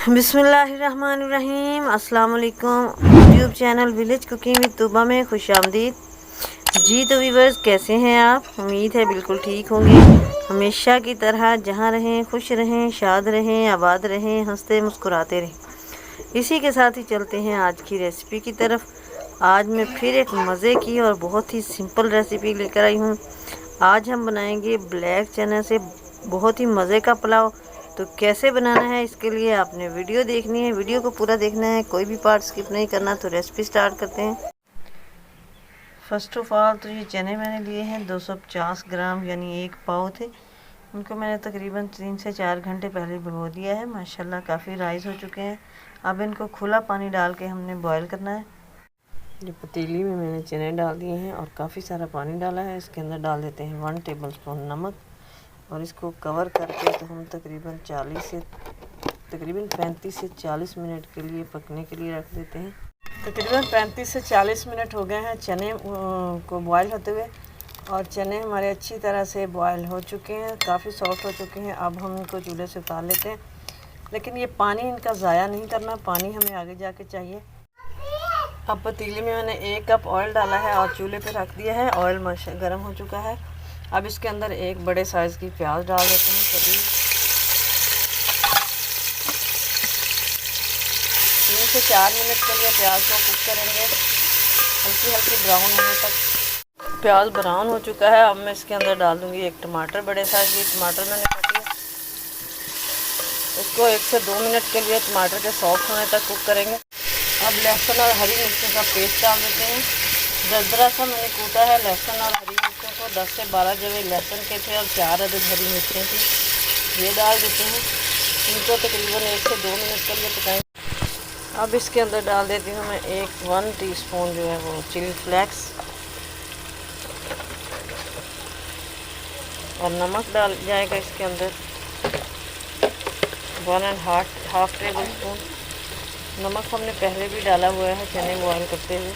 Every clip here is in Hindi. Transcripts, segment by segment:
बिस्मिल्लाहिर्रहमानिर्रहीम। अस्सलाम वालेकुम। YouTube channel village cooking with Tooba में खुशामदीद। जी तो व्यूअर्स, कैसे हैं आप? उम्मीद है बिल्कुल ठीक होंगे। हमेशा की तरह जहां रहें खुश रहें, शाद रहें, आबाद रहें, हंसते मुस्कुराते रहें। इसी के साथ ही चलते हैं आज की रेसिपी की तरफ। आज मैं फिर एक मज़े की और बहुत ही सिंपल रेसिपी लेकर आई हूँ। आज हम बनाएंगे ब्लैक चने से बहुत ही मज़े का पुलाव। तो कैसे बनाना है, इसके लिए आपने वीडियो देखनी है, वीडियो को पूरा देखना है, कोई भी पार्ट स्किप नहीं करना। तो रेसिपी स्टार्ट करते हैं। फर्स्ट ऑफ ऑल तो ये चने मैंने लिए हैं 250 ग्राम, यानी 1 पाव थे। उनको मैंने तकरीबन 3 से 4 घंटे पहले भिगो दिया है। माशाल्लाह काफ़ी राइस हो चुके हैं। अब इनको खुला पानी डाल के हमने बॉयल करना है। ये पतीली में मैंने चने डाल दिए हैं और काफ़ी सारा पानी डाला है। इसके अंदर डाल देते हैं 1 टेबल स्पून नमक और इसको कवर करके तो हम तकरीबन 35 से 40 मिनट के लिए पकने के लिए रख देते हैं। तकरीबन 35 से 40 मिनट हो गए हैं चने को बॉयल होते हुए, और चने हमारे अच्छी तरह से बॉयल हो चुके हैं, काफ़ी सॉफ्ट हो चुके हैं। अब हम इनको चूल्हे से उतार लेते हैं, लेकिन ये पानी इनका ज़ाया नहीं करना, पानी हमें आगे जाके चाहिए। अब पतीले में मैंने 1 कप ऑयल डाला है और चूल्हे पे रख दिया है। ऑयल गर्म हो चुका है। अब इसके अंदर एक बड़े साइज़ की प्याज डाल देते हैं। करीब 3 से 4 मिनट के लिए प्याज को कुक करेंगे, हल्की हल्की ब्राउन होने तक। प्याज ब्राउन हो चुका है। अब मैं इसके अंदर डाल दूंगी 1 टमाटर, बड़े साइज़ की टमाटर मैंने काटी है। इसको 1 से 2 मिनट के लिए टमाटर के सॉफ्ट होने तक कुक करेंगे। अब लहसुन और हरी मिर्चों का पेस्ट डाल देते हैं। दरदरा सा मैंने कूटा है लहसुन और हरी मिर्चों को। 10 से 12 जवे लहसुन के थे और 4 अदद हरी मिर्चें थी, ये डाल देते हैं। इनको तकरीबन 1 से 2 मिनट के लिए पकाएंगे। अब इसके अंदर डाल देती हूँ मैं 1 टीस्पून जो है वो चिली फ्लेक्स, और नमक डाल जाएगा इसके अंदर 1.5 टेबल स्पून। नमक हमने पहले भी डाला हुआ है चने बॉयल करते हुए।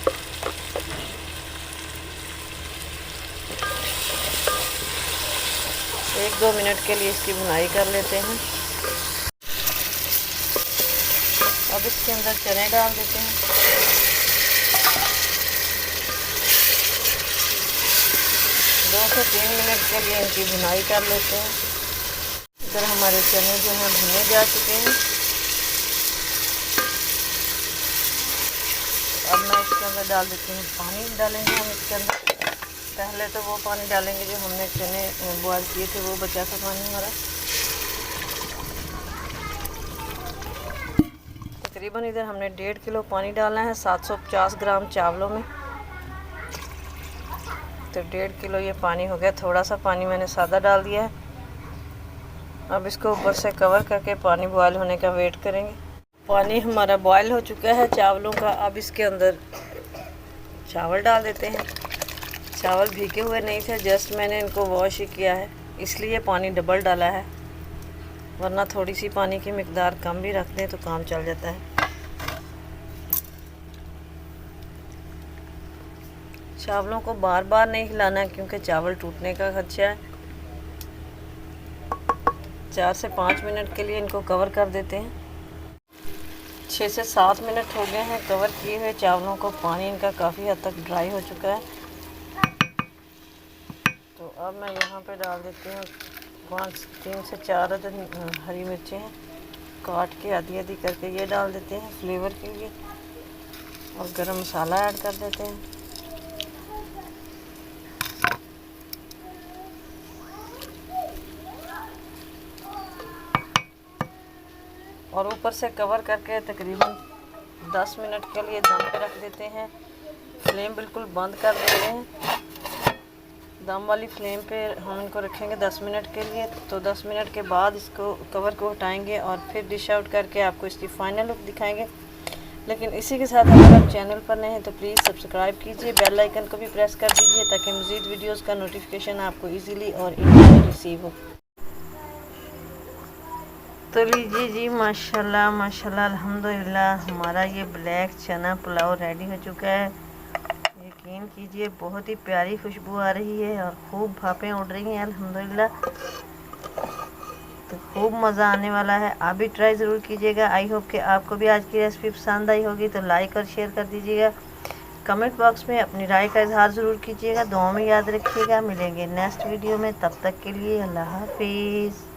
एक 2 मिनट के लिए इसकी भुनाई कर लेते हैं। अब इसके अंदर चने डाल देते हैं। 2 से 3 मिनट के लिए इनकी भुनाई कर लेते हैं। इधर हमारे चने जो हैं भुने जा चुके हैं। अब मैं इसके अंदर डाल देती हूँ पानी। डालेंगे हम इसके अंदर, पहले तो वो पानी डालेंगे जो हमने चने बॉयल किए थे, वो बचा था पानी हमारा। तकरीबन इधर हमने 1.5 किलो पानी डालना है 750 ग्राम चावलों में। तो 1.5 किलो ये पानी हो गया। थोड़ा सा पानी मैंने सादा डाल दिया है। अब इसको ऊपर से कवर करके पानी बॉयल होने का वेट करेंगे। पानी हमारा बॉयल हो चुका है चावलों का। अब इसके अंदर चावल डाल देते हैं। चावल भीगे हुए नहीं थे, जस्ट मैंने इनको वॉश ही किया है, इसलिए पानी डबल डाला है, वरना थोड़ी सी पानी की मिकदार कम भी रख दें तो काम चल जाता है। चावलों को बार बार नहीं हिलाना क्योंकि चावल टूटने का खदशा है। 4 से 5 मिनट के लिए इनको कवर कर देते हैं। 6 से 7 मिनट हो गए हैं कवर किए हुए चावलों को। पानी इनका काफ़ी हद तक ड्राई हो चुका है। तो अब मैं यहाँ पे डाल देती हूँ 3 से 4 अदद हरी मिर्चें हैं, काट के आधी आधी करके ये डाल देते हैं फ्लेवर के लिए, और गरम मसाला ऐड कर देते हैं। और ऊपर से कवर करके तकरीबन 10 मिनट के लिए दम पे रख देते हैं। फ्लेम बिल्कुल बंद कर देते हैं। दम वाली फ्लेम पे हम इनको रखेंगे 10 मिनट के लिए। तो 10 मिनट के बाद इसको कवर को हटाएंगे और फिर डिश आउट करके आपको इसकी फाइनल लुक दिखाएंगे। लेकिन इसी के साथ अगर आप चैनल पर नए हैं तो प्लीज़ सब्सक्राइब कीजिए, बेल आइकन को भी प्रेस कर दीजिए ताकि मज़ीद वीडियोस का नोटिफिकेशन आपको इजीली और इजीली रिसीव हो। तो लीजिए जी, माशाल्लाह माशाल्लाह अल्हम्दुलिल्लाह, हमारा ये ब्लैक चना पुलाव रेडी हो चुका है। यकीन कीजिए बहुत ही प्यारी खुशबू आ रही है और खूब भापें उड़ रही हैं अल्हम्दुलिल्लाह। तो खूब मज़ा आने वाला है। आप भी ट्राई ज़रूर कीजिएगा। आई होप कि आपको भी आज की रेसिपी पसंद आई होगी, तो लाइक और शेयर कर दीजिएगा। कमेंट बॉक्स में अपनी राय का इजहार ज़रूर कीजिएगा। दुआ में याद रखिएगा। मिलेंगे नेक्स्ट वीडियो में, तब तक के लिए अल्लाह हाफिज़।